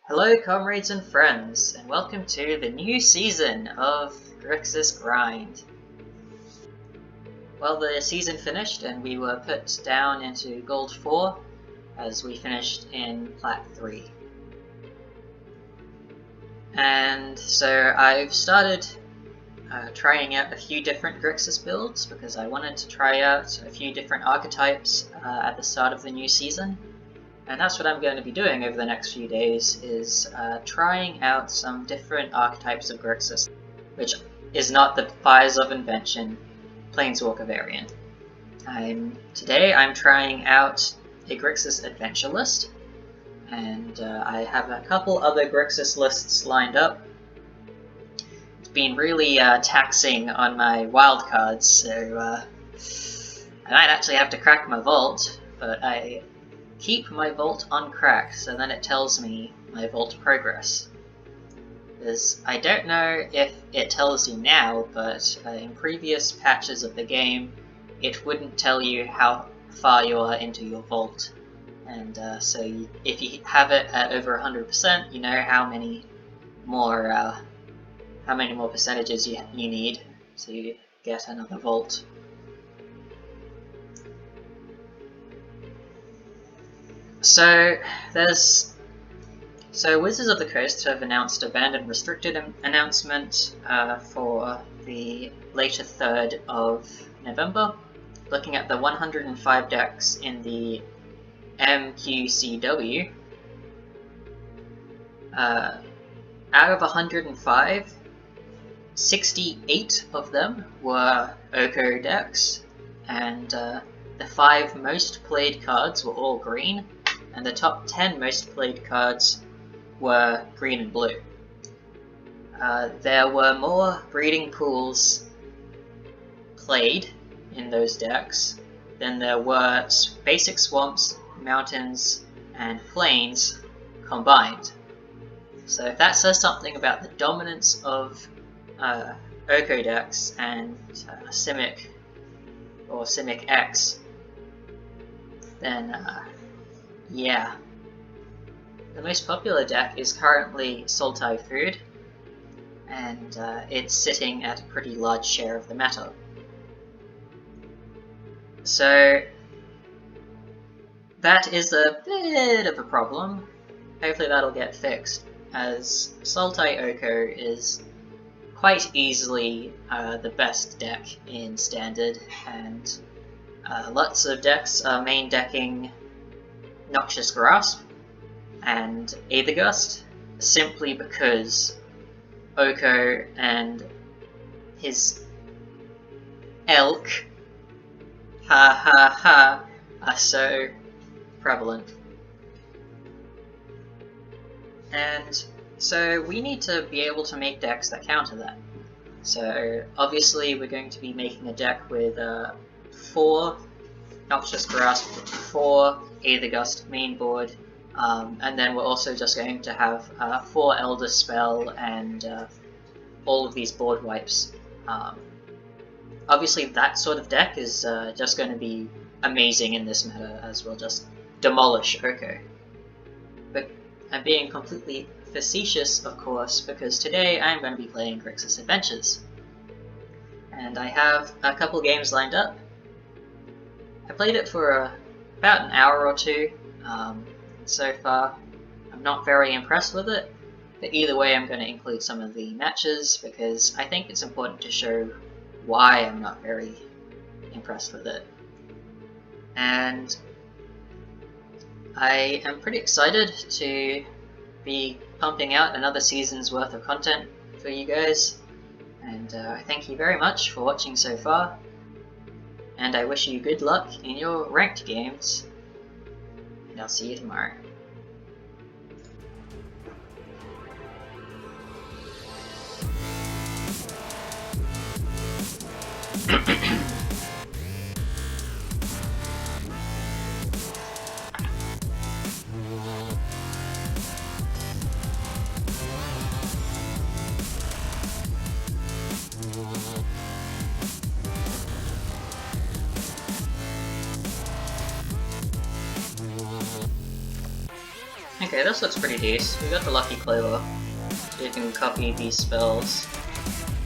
Hello comrades and friends, and welcome to the new season of Grixis Grind. Well, the season finished and we were put down into Gold 4 as we finished in Plat 3. And so I've started trying out a few different Grixis builds because I wanted to try out a few different archetypes at the start of the new season. And that's what I'm going to be doing over the next few days, is trying out some different archetypes of Grixis, which is not the Fires of Invention Planeswalker variant. Today I'm trying out a Grixis adventure list, and I have a couple other Grixis lists lined up. It's been really taxing on my wildcards, so I might actually have to crack my vault, but I keep my vault uncracked, so then it tells me my vault progress. Because I don't know if it tells you now, but in previous patches of the game, it wouldn't tell you how far you are into your vault. And if you have it at over 100%, you know how many more percentages you need to get another vault. So Wizards of the Coast have announced a banned and restricted announcement for the later 3rd of November. Looking at the 105 decks in the MQCW, out of 105, 68 of them were Oko decks, and the 5 most played cards were all green, and the top 10 most played cards were green and blue. There were more breeding pools played in those decks than there were basic swamps, mountains, and plains combined. So if that says something about the dominance of Oko decks and Simic or Simic X, then yeah. The most popular deck is currently Sultai Food, and it's sitting at a pretty large share of the meta. So that is a bit of a problem. Hopefully that'll get fixed, as Sultai Oko is quite easily the best deck in Standard, and lots of decks are main decking Noxious Grasp and Aethergust simply because Oko and his elk are so prevalent. And so we need to be able to make decks that counter that. So obviously we're going to be making a deck with 4 Noxious Grasp, 4 Aethergust main board, and then we're also just going to have 4 Elder Spell and all of these board wipes. Obviously that sort of deck is just going to be amazing in this meta, as we'll just demolish Oko. But I'm being completely facetious, of course, because today I'm going to be playing Grixis Adventures. And I have a couple games lined up. I played it for about an hour or two. So far, I'm not very impressed with it, but either way I'm going to include some of the matches because I think it's important to show why I'm not very impressed with it. And I am pretty excited to be pumping out another season's worth of content for you guys, and I thank you very much for watching so far, and I wish you good luck in your ranked games, and I'll see you tomorrow. Okay, this looks pretty decent. We got the Lucky Clover, so you can copy these spells.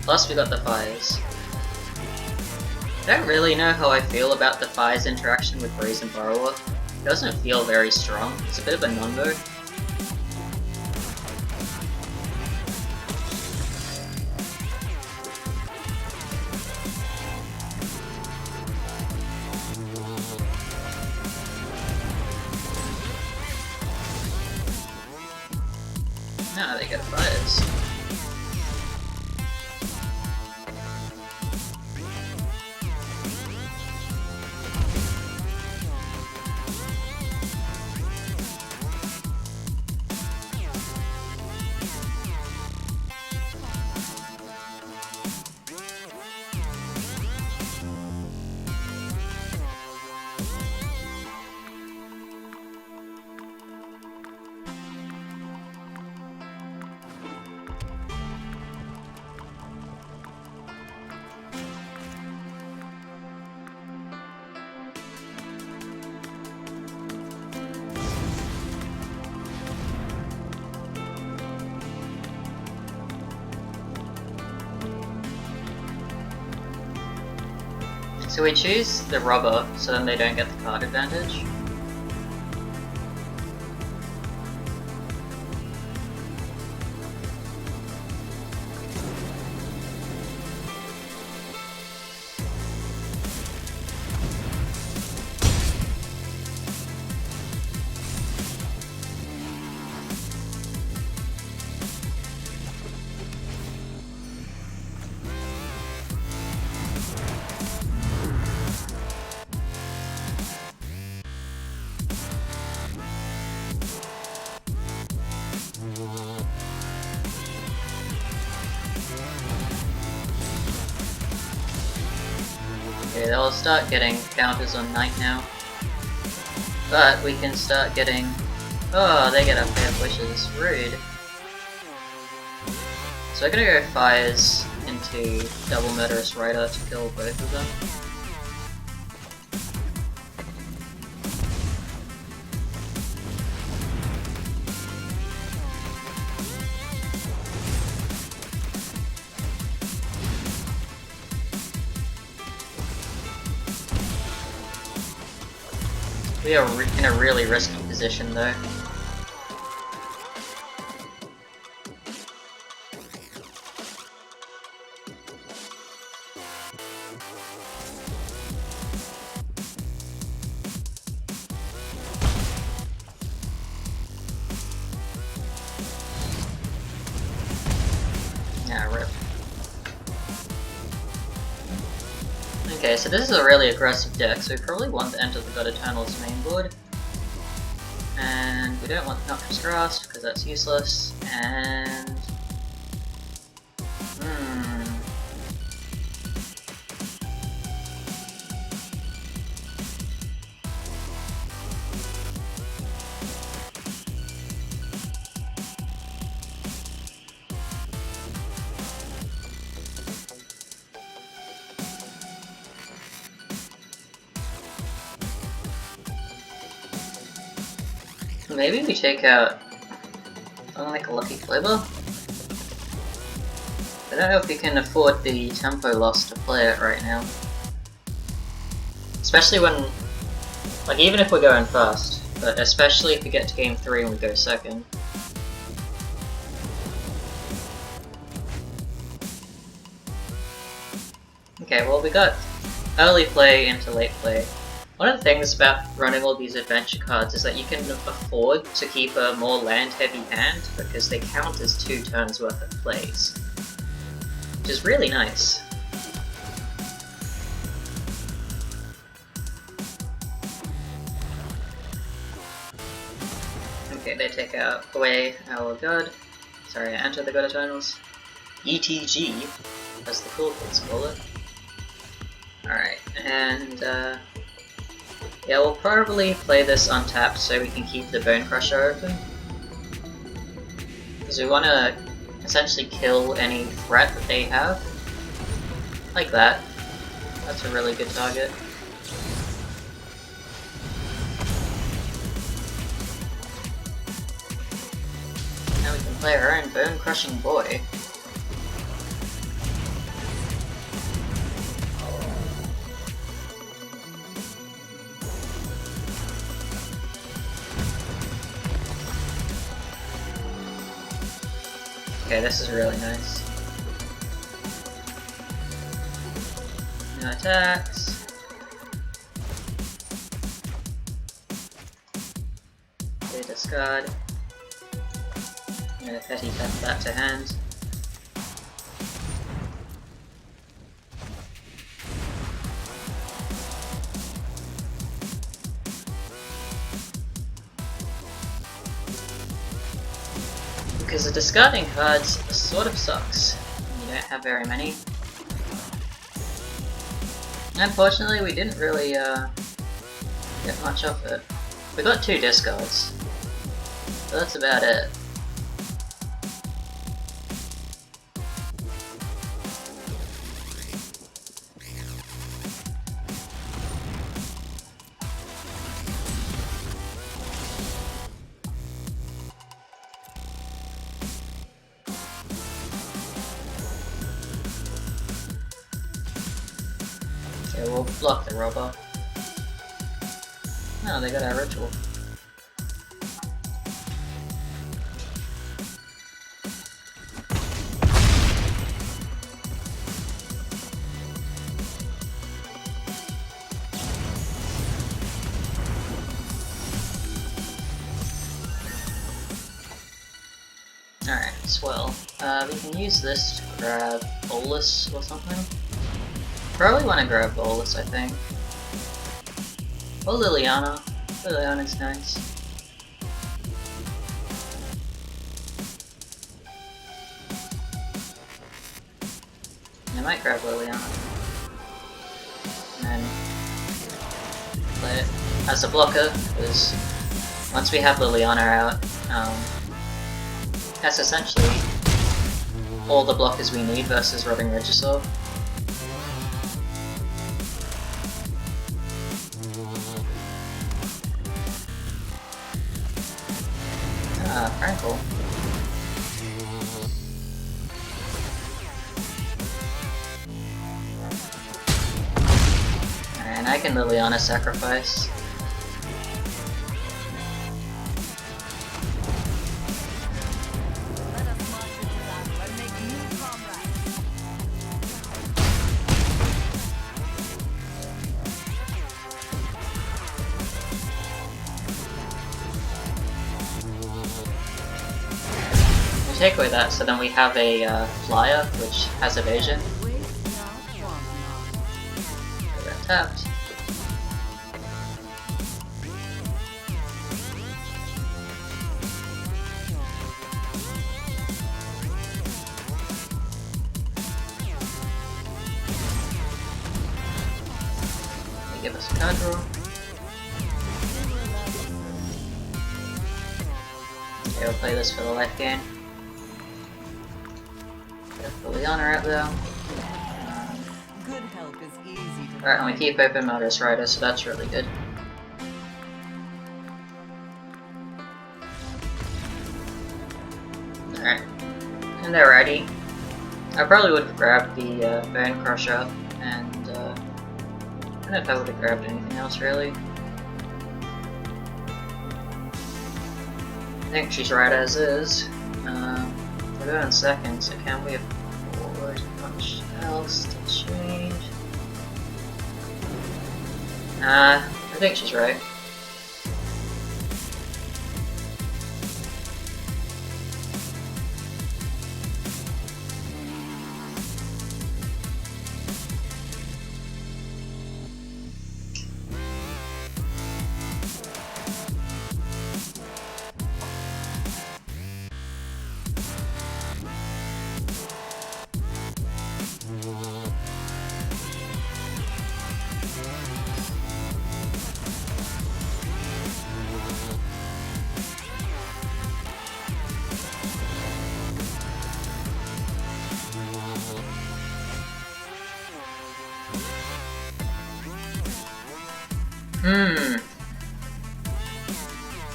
Plus we got the Fires. I don't really know how I feel about the Fires interaction with Brazen Borrower. It doesn't feel very strong. It's a bit of a non-go. No, they get Fires. So we choose the robber, so then they don't get the card advantage. Okay, they'll start getting counters on Night now. But we can start getting... Oh, they get a Fae of Wishes. Rude. So we're gonna go Fires into double Murderous Rider to kill both of them. We are in a really risky position though. Yeah, rip. Okay, so this is a really aggressive deck, so we probably want to enter the God Eternal's main board. And we don't want Noxious Grasp, because that's useless, and... Maybe we take out something like a Lucky Clover? I don't know if we can afford the tempo loss to play it right now. Especially when, like, even if we're going fast, but especially if we get to game 3 and we go second. Okay, well we got early play into late play. One of the things about running all these adventure cards is that you can afford to keep a more land-heavy hand because they count as 2 turns worth of plays, which is really nice. Okay, they take away our god. Sorry, I entered the God Eternals. ETG, as the cool kids call it. Alright, and yeah, we'll probably play this untapped so we can keep the Bonecrusher open. Because we want to essentially kill any threat that they have. Like that. That's a really good target. Play our own bone-crushing boy. Okay, this is really nice. No attacks. They discard. I'm gonna petty tap that to hand. Because the discarding cards sort of sucks. You don't have very many. Unfortunately, we didn't really get much of it. We got 2 discards, so that's about it. Okay, we'll block the robot. No, they got our ritual. Alright, swell. We can use this to grab Bolas or something. Probably want to grab Bolas, I think. Or Liliana. Liliana's nice. I might grab Liliana. And then play it as a blocker, because once we have Liliana out, that's essentially all the blockers we need versus Robbing Regisaur. Frankle. And I can Liliana sacrifice. Take away that, so then we have a flyer which has evasion. We're tapped. They give us a card draw. Okay, we'll play this for the life gain. Liliana out there. Alright, and we keep open Murderous Rider, so that's really good. Alright, and they're ready. I probably would have grabbed the Bonecrusher, and I don't know if I would have grabbed anything else really. I think she's right as is. We're going second, so can we afford much else to change? I think she's right.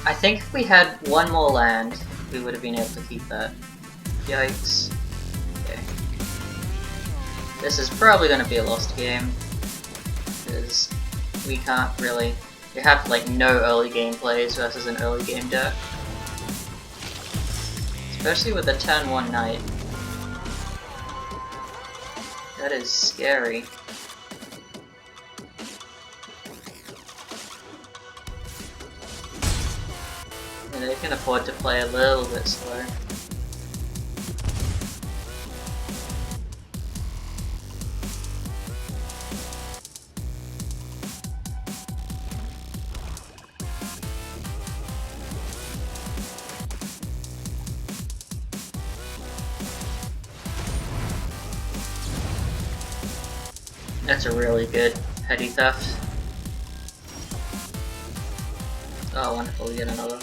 I think if we had one more land, we would have been able to keep that. Yikes. Okay. This is probably going to be a lost game, because we can't really... We have like no early game plays versus an early game deck. Especially with the turn 1 knight. That is scary. And they can afford to play a little bit slow. That's a really good petty theft. Oh, wonderful, we get another.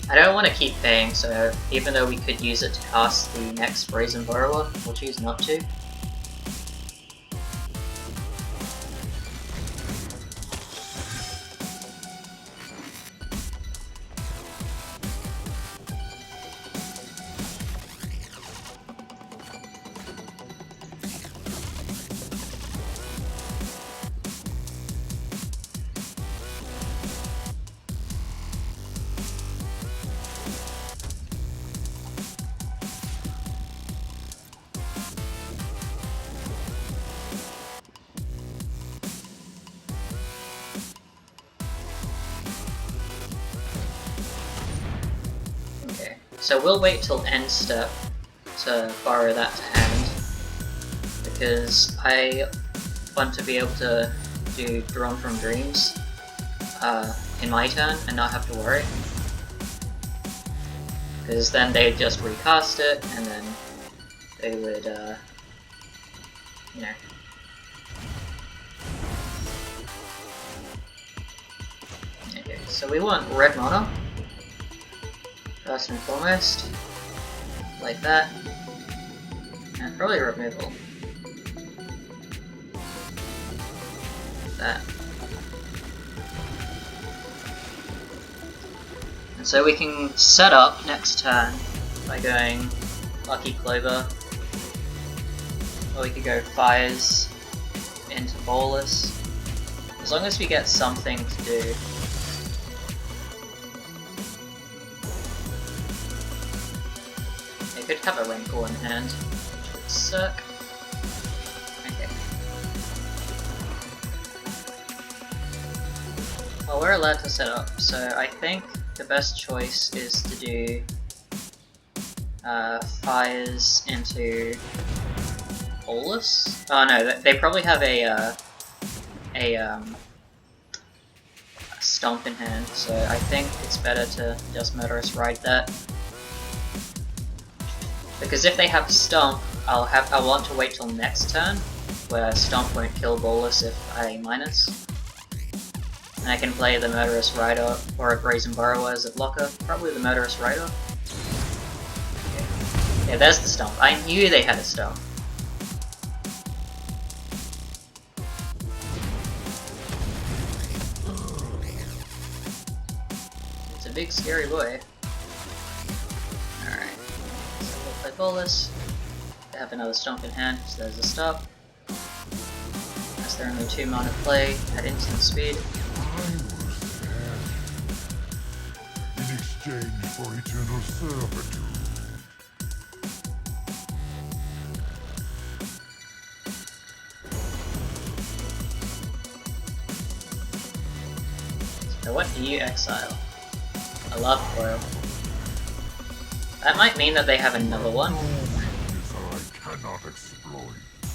I don't want to keep paying, so even though we could use it to cast the next Brazen Borrower, we'll choose not to. So we'll wait till end step to borrow that to hand, because I want to be able to do Drawn from Dreams in my turn and not have to worry. Because then they'd just recast it and then they would, you know. Okay, so we want red mana. First and foremost, like that, and probably removal. That. And so we can set up next turn by going Lucky Clover, or we could go Fires into Bolas, as long as we get something to do. Could have a Wrinkle in hand, which would suck. Okay. Well, we're allowed to set up, so I think the best choice is to do Fires into Bolas. Oh no, they probably have a Stomp in hand, so I think it's better to just Murderous Ride that. Because if they have Stomp, I want to wait till next turn, where Stomp won't kill Bolas if I minus. And I can play the Murderous Rider or a Brazen Borrower as a blocker. Probably the Murderous Rider. Okay. Yeah, there's the Stomp. I knew they had a Stomp. It's a big scary boy. Bolas. They have another Stomp in hand, so there's a stop. As they're only 2 mana play at instant speed. In exchange for eternal servitude. So what do you exile? A Love Coil. That might mean that they have another one.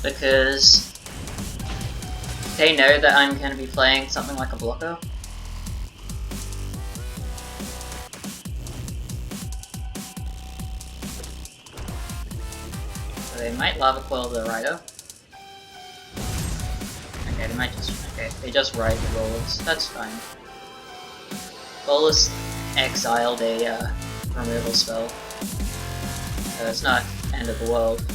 Because they know that I'm going to be playing something like a blocker. So they might Lava Coil the Rider. Okay, they might just... Okay, they just ride the Bolas. That's fine. Bolas exiled a removal spell. So it's not end of the world.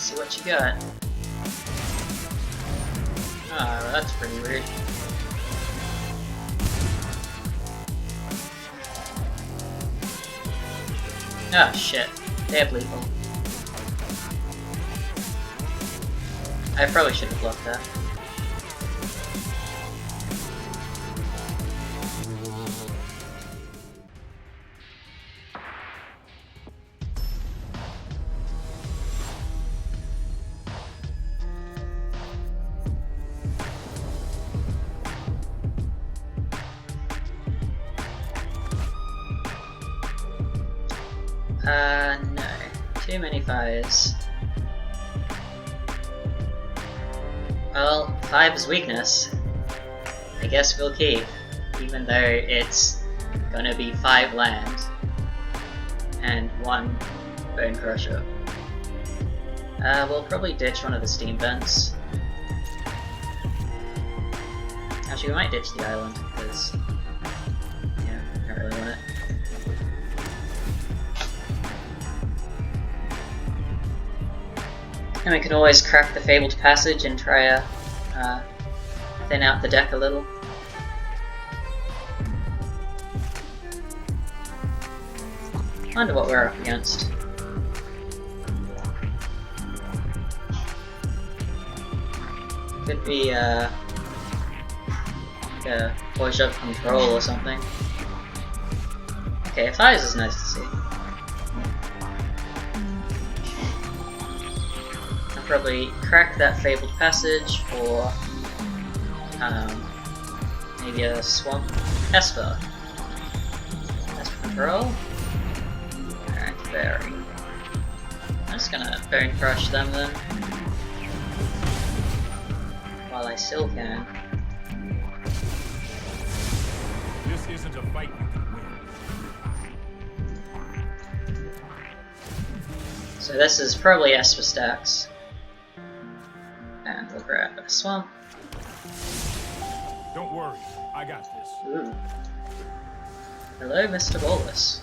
see what you got. Oh, that's pretty weird. Oh shit, they have lethal. I probably should have blocked that. No. Too many fires. Well, 5 is weakness. I guess we'll keep, even though it's gonna be 5 land and 1 Bonecrusher. We'll probably ditch one of the steam vents. Actually, we might ditch the island, because, yeah, I don't really want it. And we can always crack the Fabled Passage and try to thin out the deck a little. Wonder what we're up against. Could be like a push of control or something. Okay, 5 is nice to see. Probably crack that Fabled Passage for maybe a Swamp Esper. Esper control. Alright, Fairy. I'm just gonna Bone Crush them then. While I still can. This isn't a fight you can win. So this is probably Esper stacks. And we'll grab a Swamp. Don't worry, I got this. Ooh. Hello, Mr. Bolas.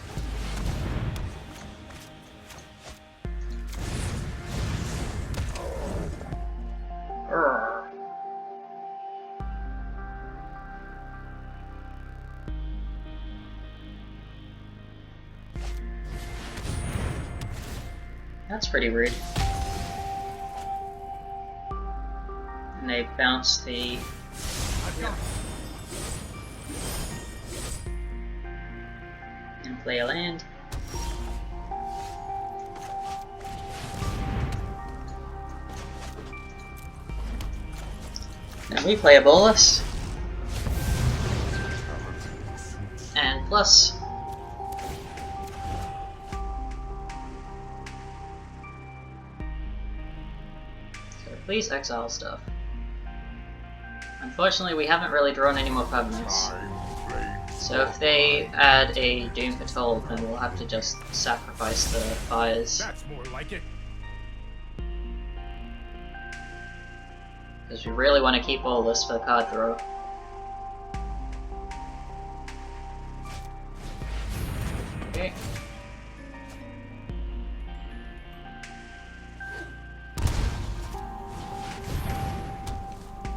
Urgh. That's pretty rude. And they bounce the... and play a land. And we play a Bolas. And plus. So please exile stuff. Unfortunately, we haven't really drawn any more permanents. So if they add a Doom Patrol, then we'll have to just sacrifice the fires. That's more like it. Because we really want to keep all this for the card draw. Okay.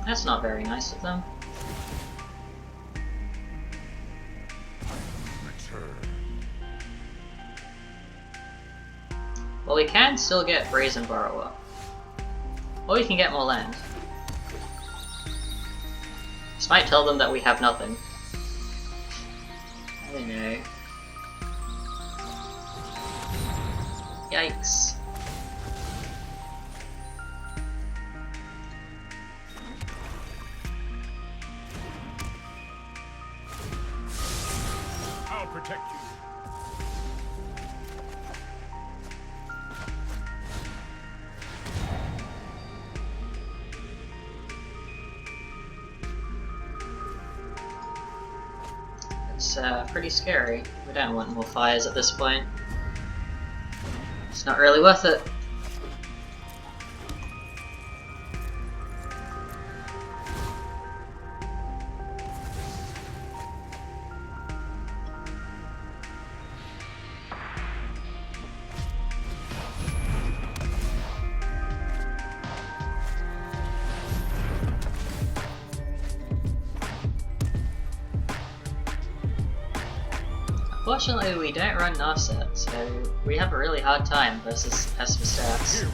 That's not very nice of them. Well, we can still get Brazen Borrower. Or we can get more land. This might tell them that we have nothing. I don't know. Yikes. I'll protect you. It's pretty scary. We don't want more fires at this point. It's not really worth it. Unfortunately, we don't run Narset, so we have a really hard time versus Esper stats. Here.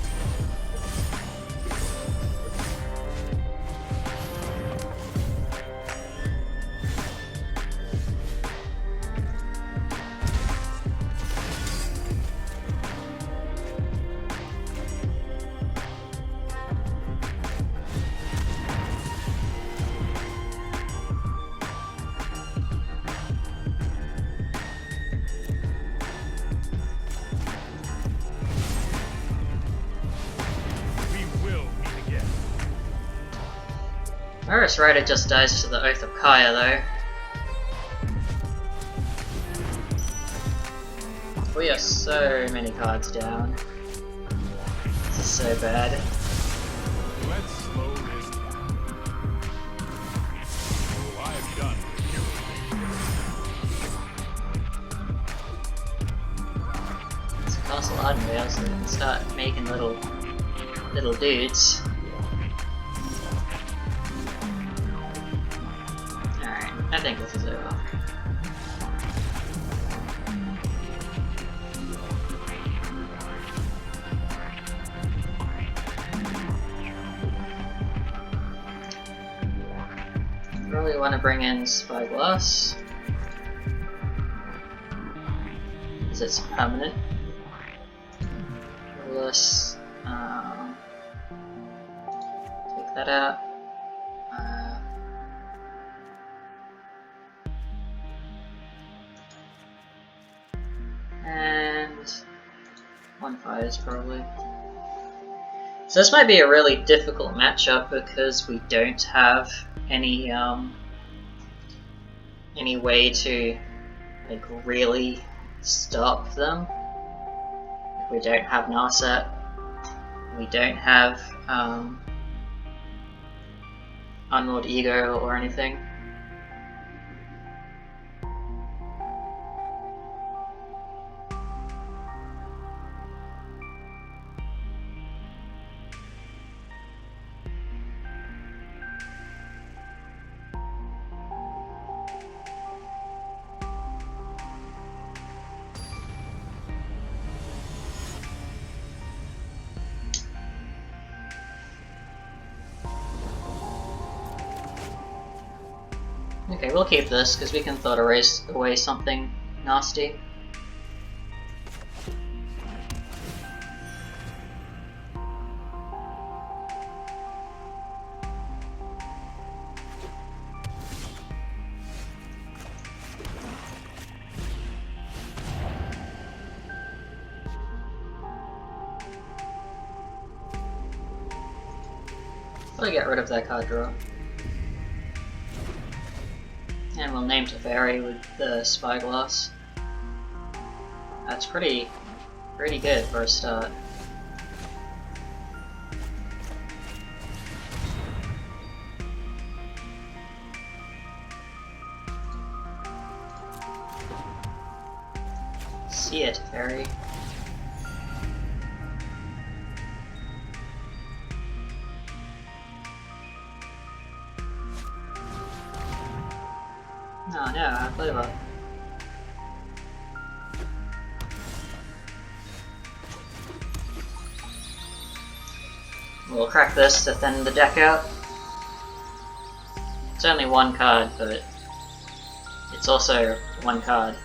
Murderous Rider just dies to the Oath of Kaya though. We are so many cards down. This is so bad. Let's slow this down. Oh, I've done Let's Castle Vantress so we can start making little dudes. I think this is over. Probably want to bring in Spyglass, because it's permanent. Bolas, take that out. And one Fires probably. So this might be a really difficult matchup because we don't have any way to like really stop them. We don't have Narset. We don't have Unmoored Ego or anything. Okay, we'll keep this because we can Thought Erase away something nasty. I'll get rid of that card draw. And we'll name Teferi with the Spyglass. That's pretty good for a start. See it, Teferi. Oh no, Clover. We'll crack this to thin the deck out. It's only one card, but it's also one card.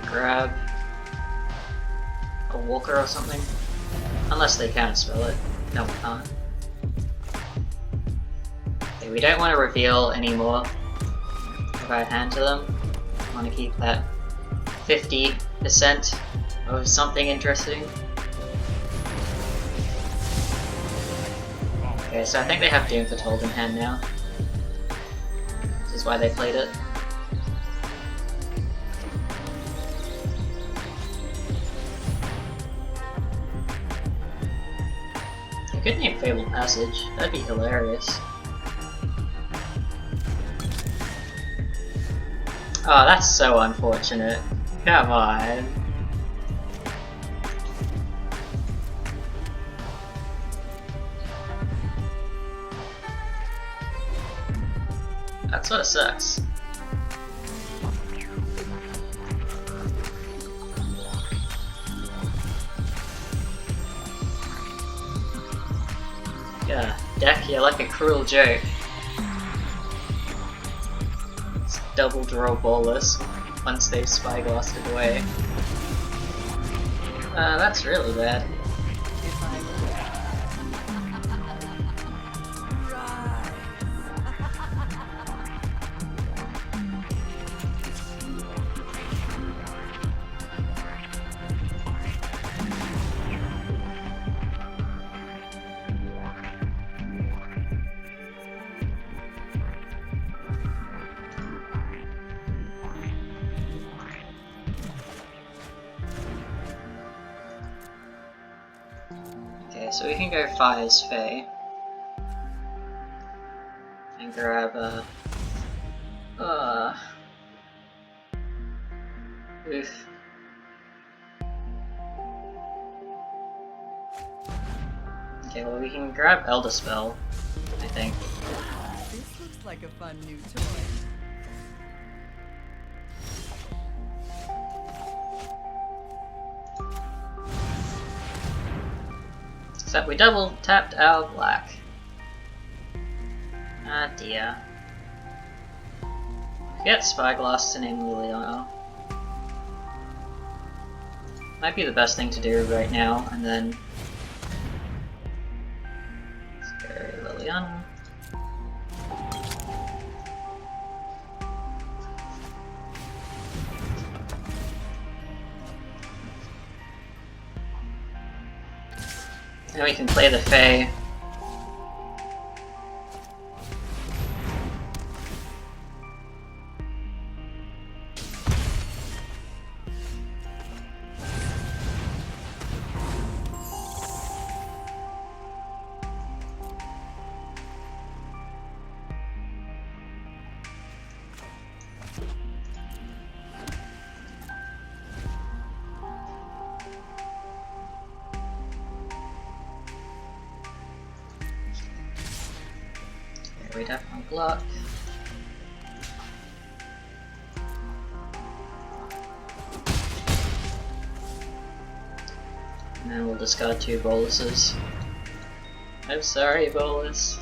Grab a Walker or something. Unless they can spell it. No, we can't. Okay, we don't want to reveal any more of our hand to them. We want to keep that 50% of something interesting. Okay, so I think they have Doom Foretold in hand now. This is why they played it. Could name Fabled Passage, that'd be hilarious. Oh, that's so unfortunate. Come on. That sort of sucks. Yeah, deck, you're like a cruel joke. It's double draw Bolas once they've Spyglassed it away. That's really bad. Okay, so we can go Fires Fae and grab oof. Okay, well we can grab Elder Spell, I think. This looks like a fun new toy. Except we double tapped our black. Ah dear. Get Spyglass to name Liliana. Might be the best thing to do right now, and then let's go Liliana. Now we can play the Fae. We definitely block. And then we'll discard 2 Boluses. I'm sorry, Bolas.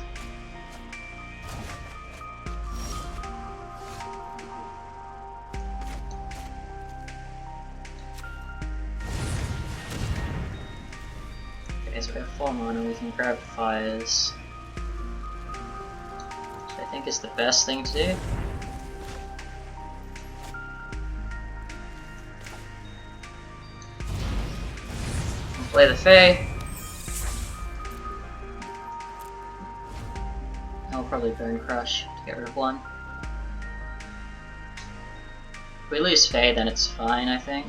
Okay, so we have 4 mana, we can grab Fires. I think is the best thing to do. Play the Fae. I'll probably Bonecrush to get rid of 1. If we lose Fae, then it's fine, I think.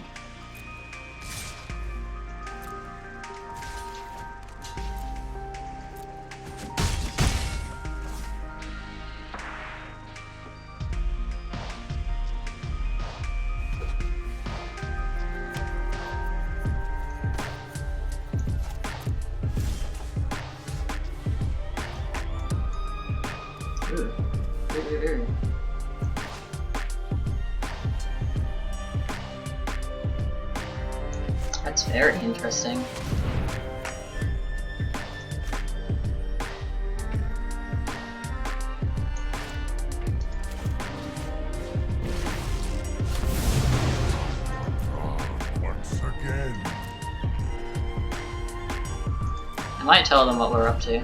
That's very interesting. Once again. I might tell them what we're up to.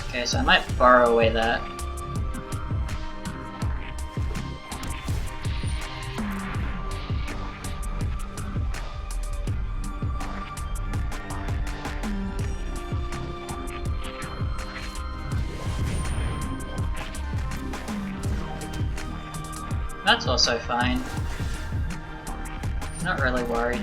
Okay, so I might borrow away that. That's also fine. Not really worried.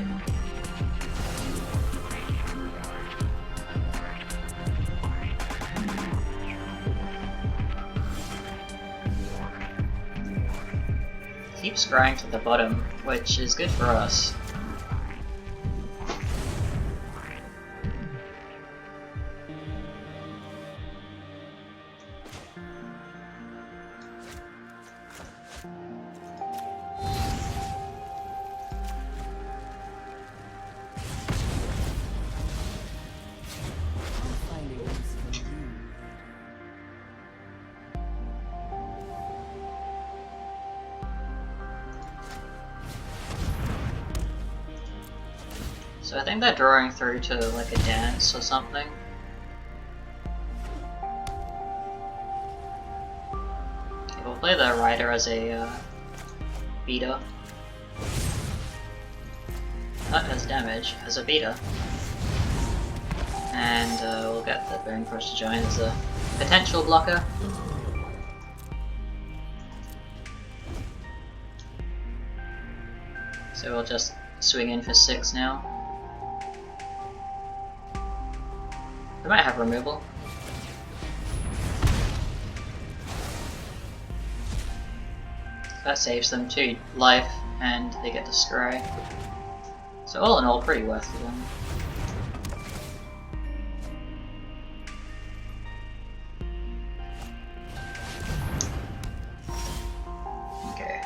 Keeps growing to the bottom, which is good for us. So I think they're drawing through to like a Danse or something. Okay, we'll play the Rider as a beater. That has damage as a beater. And we'll get the Bonecrusher Giant as a potential blocker. So we'll just swing in for 6 now. They might have removal. That saves them 2 life and they get to scry. So all in all, pretty worth for them. Okay.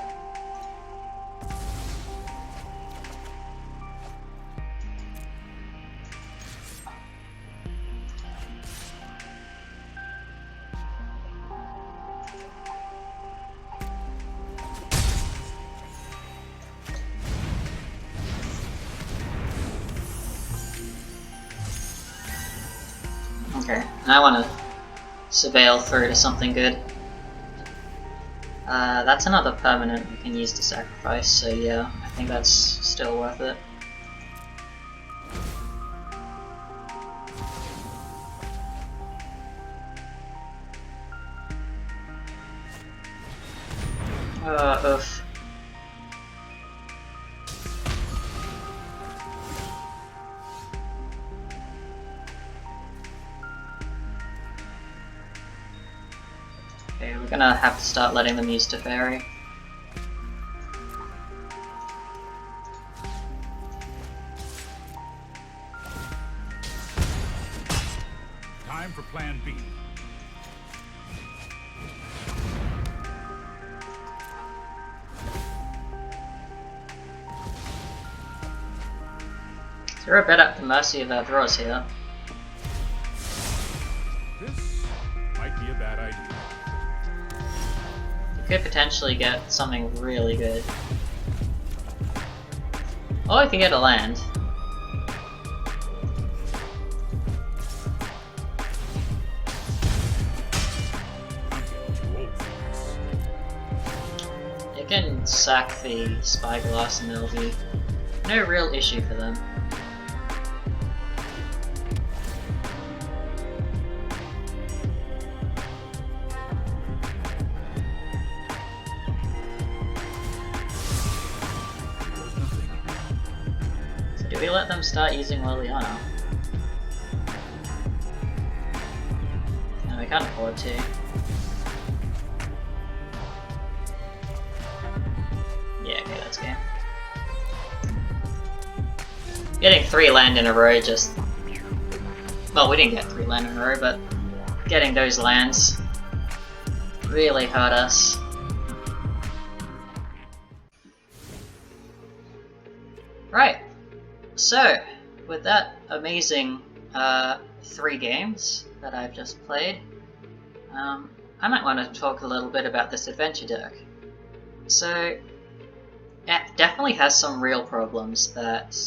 Okay, and I want to surveil through to something good. That's another permanent we can use to sacrifice, so yeah, I think that's still worth it. Oof. Okay, we're gonna have to start letting them use Teferi. Time for Plan B. So we're a bit at the mercy of our draws here. This might be a bad idea. Could potentially get something really good. Or we could get a land. You can sack the Spyglass and there'll be no real issue for them. Do we let them start using Liliana? No, we can't afford to. Yeah, okay, that's game. Getting 3 land in a row just... Well, we didn't get 3 land in a row, but getting those lands really hurt us. Right. So, with that amazing 3 games that I've just played, I might want to talk a little bit about this adventure deck. So, it definitely has some real problems. That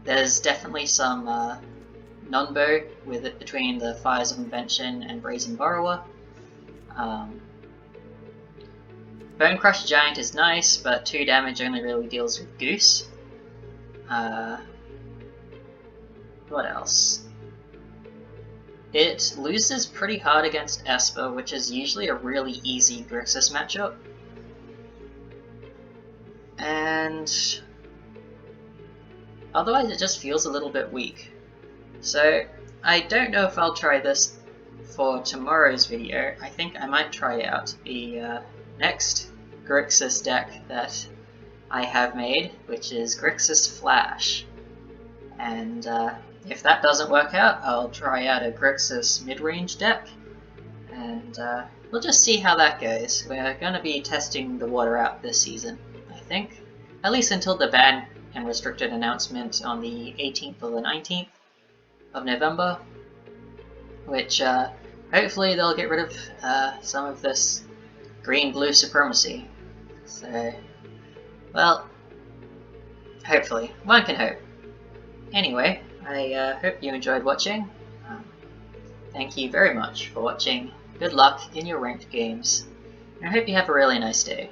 there's definitely some non-bow with it between the Fires of Invention and Brazen Borrower. Bonecrusher Giant is nice, but 2 damage only really deals with Goose. What else? It loses pretty hard against Esper, which is usually a really easy Grixis matchup. and otherwise it just feels a little bit weak. So I don't know if I'll try this for tomorrow's video. I think I might try out the next Grixis deck that I have made, which is Grixis Flash. And if that doesn't work out, I'll try out a Grixis mid-range deck, and we'll just see how that goes. We're going to be testing the water out this season, I think. At least until the ban and restricted announcement on the 18th or the 19th of November, which hopefully they'll get rid of some of this green-blue supremacy. So, well, hopefully. One can hope. Anyway, I hope you enjoyed watching. Thank you very much for watching. Good luck in your ranked games, and I hope you have a really nice day.